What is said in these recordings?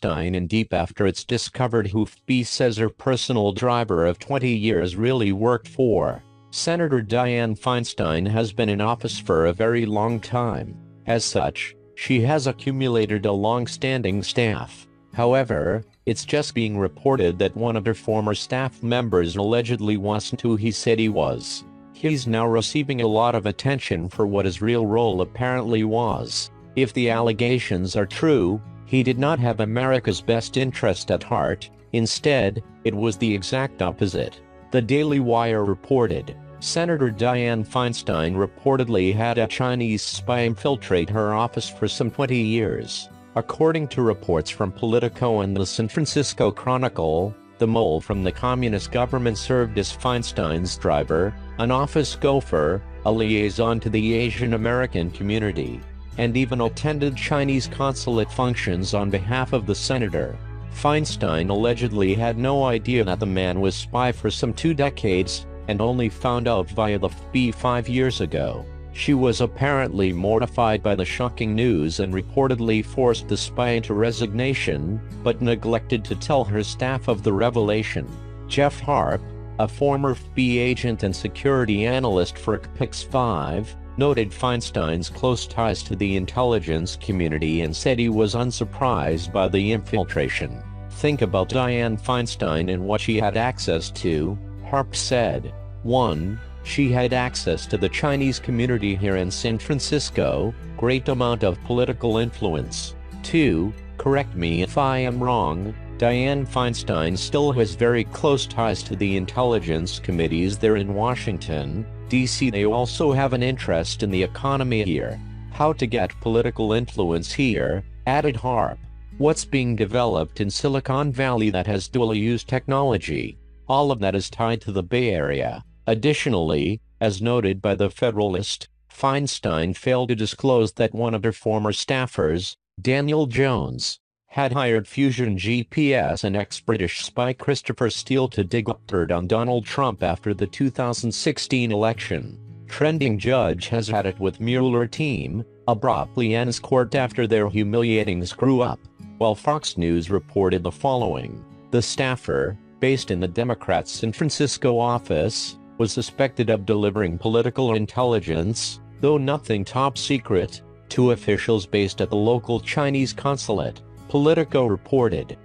Feinstein in deep after it's discovered who FB says her personal driver of 20 years really worked for. Senator Dianne Feinstein has been in office for a very long time. As such, she has accumulated a long-standing staff. However, it's just being reported that one of her former staff members allegedly wasn't who he said he was. He's now receiving a lot of attention for what his real role apparently was. If the allegations are true, he did not have America's best interest at heart. Instead, it was the exact opposite. The Daily Wire reported, Senator Dianne Feinstein reportedly had a Chinese spy infiltrate her office for some 20 years. According to reports from Politico and the San Francisco Chronicle, the mole from the communist government served as Feinstein's driver, an office gopher, a liaison to the Asian American community, and even attended Chinese consulate functions on behalf of the senator. Feinstein allegedly had no idea that the man was spy for some 2 decades, and only found out via the FB 5 years ago. She was apparently mortified by the shocking news and reportedly forced the spy into resignation, but neglected to tell her staff of the revelation. Jeff Harp, a former FB agent and security analyst for Pix5, noted Feinstein's close ties to the intelligence community and said he was unsurprised by the infiltration. Think about Dianne Feinstein and what she had access to, Harp said. 1. She had access to the Chinese community here in San Francisco, great amount of political influence. 2. Correct me if I am wrong, Dianne Feinstein still has very close ties to the intelligence committees there in Washington, D.C. They also have an interest in the economy here. How to get political influence here, added Harp. What's being developed in Silicon Valley that has dual-use technology? All of that is tied to the Bay Area. Additionally, as noted by the Federalist, Feinstein failed to disclose that one of her former staffers, Daniel Jones, had hired Fusion GPS and ex-British spy Christopher Steele to dig up dirt on Donald Trump after the 2016 election. Trending Judge has had it with Mueller team, abruptly ends court after their humiliating screw-up, while Fox News reported the following. The staffer, based in the Democrats' San Francisco office, was suspected of delivering political intelligence, though nothing top secret, to officials based at the local Chinese consulate, Politico reported.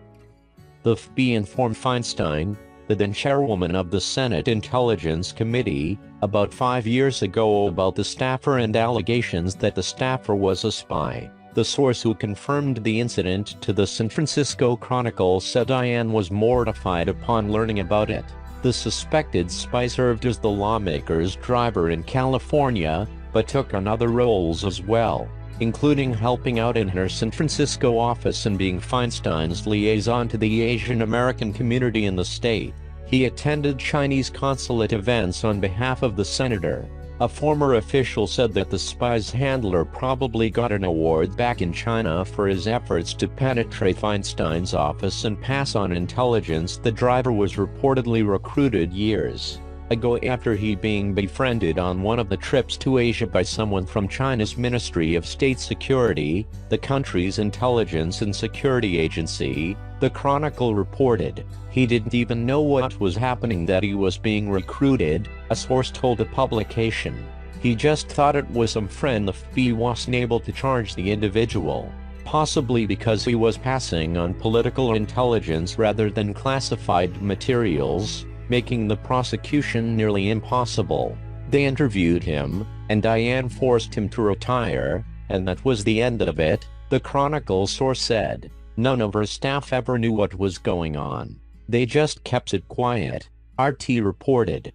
The FB informed Feinstein, the then chairwoman of the Senate Intelligence Committee, about 5 years ago about the staffer and allegations that the staffer was a spy. The source who confirmed the incident to the San Francisco Chronicle said Dianne was mortified upon learning about it. The suspected spy served as the lawmaker's driver in California, but took on other roles as well, including helping out in her San Francisco office and being Feinstein's liaison to the Asian American community in the state. He attended Chinese consulate events on behalf of the senator. A former official said that the spy's handler probably got an award back in China for his efforts to penetrate Feinstein's office and pass on intelligence. The driver was reportedly recruited years ago after he being befriended on one of the trips to Asia by someone from China's Ministry of State Security, the country's intelligence and security agency, the Chronicle reported. He didn't even know what was happening, that he was being recruited, a source told the publication. He just thought it was some friend. The FB wasn't able to charge the individual, possibly because he was passing on political intelligence rather than classified materials, making the prosecution nearly impossible. They interviewed him, and Dianne forced him to retire, and that was the end of it, the Chronicle source said. None of her staff ever knew what was going on. They just kept it quiet, RT reported.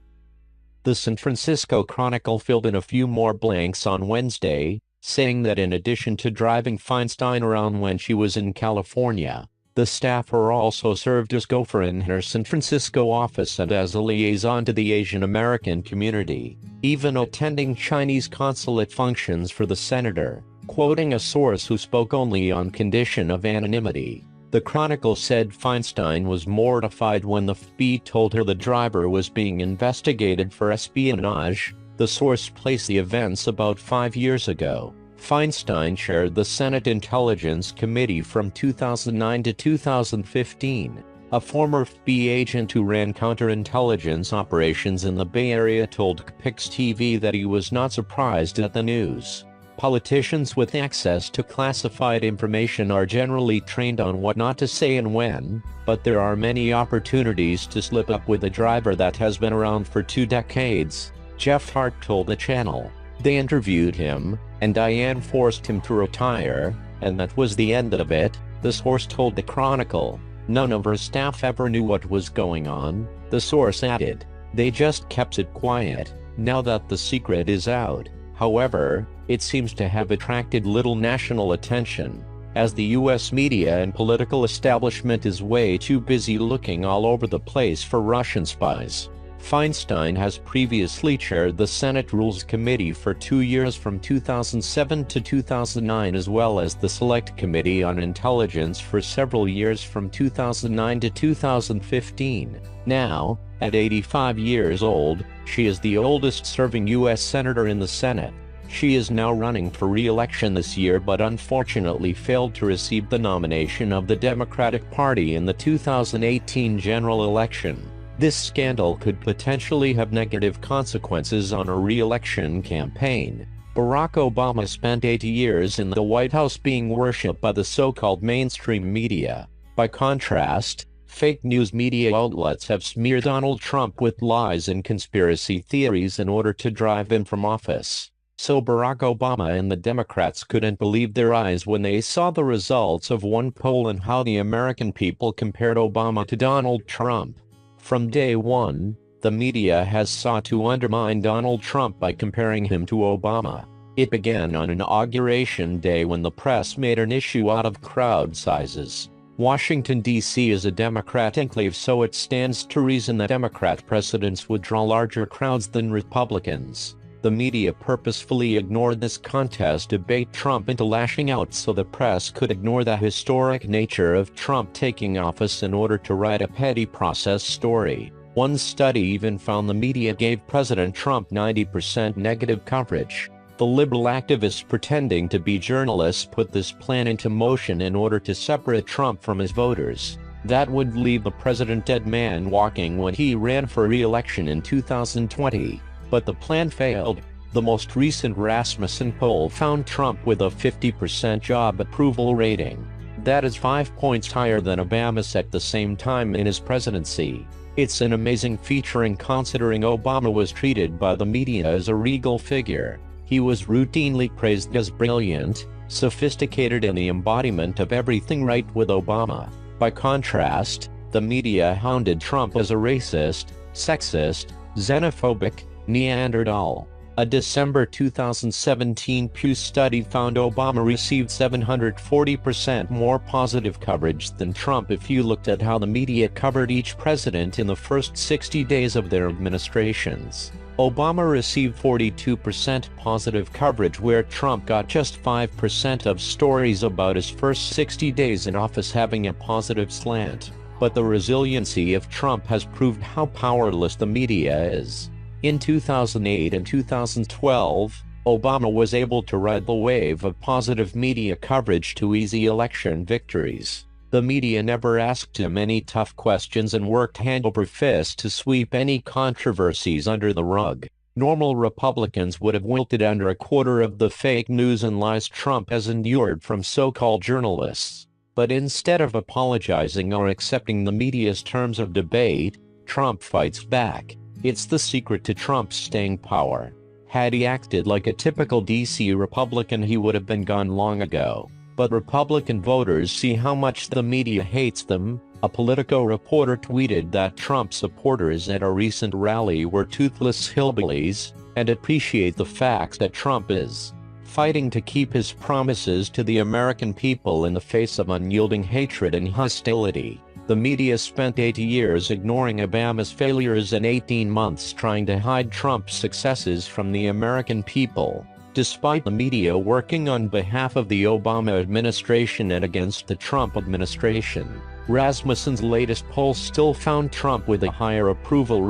The San Francisco Chronicle filled in a few more blanks on Wednesday, saying that in addition to driving Feinstein around when she was in California, the staffer also served as gopher in her San Francisco office and as a liaison to the Asian American community, even attending Chinese consulate functions for the senator. Quoting a source who spoke only on condition of anonymity, the Chronicle said Feinstein was mortified when the FB told her the driver was being investigated for espionage. The source placed the events about 5 years ago. Feinstein chaired the Senate Intelligence Committee from 2009 to 2015. A former FBI agent who ran counterintelligence operations in the Bay Area told Pix TV that he was not surprised at the news. Politicians with access to classified information are generally trained on what not to say and when, but there are many opportunities to slip up with a driver that has been around for 2 decades, Jeff Hart told the channel. They interviewed him, and Diane forced him to retire, and that was the end of it, the source told the Chronicle. None of her staff ever knew what was going on, the source added. They just kept it quiet. Now that the secret is out, however, it seems to have attracted little national attention, as the US media and political establishment is way too busy looking all over the place for Russian spies. Feinstein has previously chaired the Senate Rules Committee for 2 years from 2007 to 2009, as well as the Select Committee on Intelligence for several years from 2009 to 2015. Now, at 85 years old, she is the oldest serving U.S. senator in the Senate. She is now running for re-election this year but unfortunately failed to receive the nomination of the Democratic Party in the 2018 general election. This scandal could potentially have negative consequences on a re-election campaign. Barack Obama spent 80 years in the White House being worshipped by the so-called mainstream media. By contrast, fake news media outlets have smeared Donald Trump with lies and conspiracy theories in order to drive him from office. So Barack Obama and the Democrats couldn't believe their eyes when they saw the results of one poll and how the American people compared Obama to Donald Trump. From day one, the media has sought to undermine Donald Trump by comparing him to Obama. It began on Inauguration Day when the press made an issue out of crowd sizes. Washington, D.C. is a Democrat enclave, so it stands to reason that Democrat presidents would draw larger crowds than Republicans. The media purposefully ignored this contest to bait Trump into lashing out so the press could ignore the historic nature of Trump taking office in order to write a petty process story. One study even found the media gave President Trump 90% negative coverage. The liberal activists pretending to be journalists put this plan into motion in order to separate Trump from his voters. That would leave the president dead man walking when he ran for re-election in 2020. But the plan failed. The most recent Rasmussen poll found Trump with a 50% job approval rating. That is 5 points higher than Obama's at the same time in his presidency. It's an amazing featuring considering Obama was treated by the media as a regal figure. He was routinely praised as brilliant, sophisticated, and the embodiment of everything right with Obama. By contrast, the media hounded Trump as a racist, sexist, xenophobic, Neanderthal. A December 2017 Pew study found Obama received 740% more positive coverage than Trump if you looked at how the media covered each president in the first 60 days of their administrations. Obama received 42% positive coverage, where Trump got just 5% of stories about his first 60 days in office having a positive slant. But the resiliency of Trump has proved how powerless the media is. In 2008 and 2012, Obama was able to ride the wave of positive media coverage to easy election victories. The media never asked him any tough questions and worked hand over fist to sweep any controversies under the rug. Normal Republicans would have wilted under a quarter of the fake news and lies Trump has endured from so-called journalists. But instead of apologizing or accepting the media's terms of debate, Trump fights back. It's the secret to Trump's staying power. Had he acted like a typical DC Republican, he would have been gone long ago. But Republican voters see how much the media hates them. A Politico reporter tweeted that Trump supporters at a recent rally were toothless hillbillies, and appreciate the fact that Trump is fighting to keep his promises to the American people in the face of unyielding hatred and hostility. The media spent 80 years ignoring Obama's failures and 18 months trying to hide Trump's successes from the American people. Despite the media working on behalf of the Obama administration and against the Trump administration, Rasmussen's latest poll still found Trump with a higher approval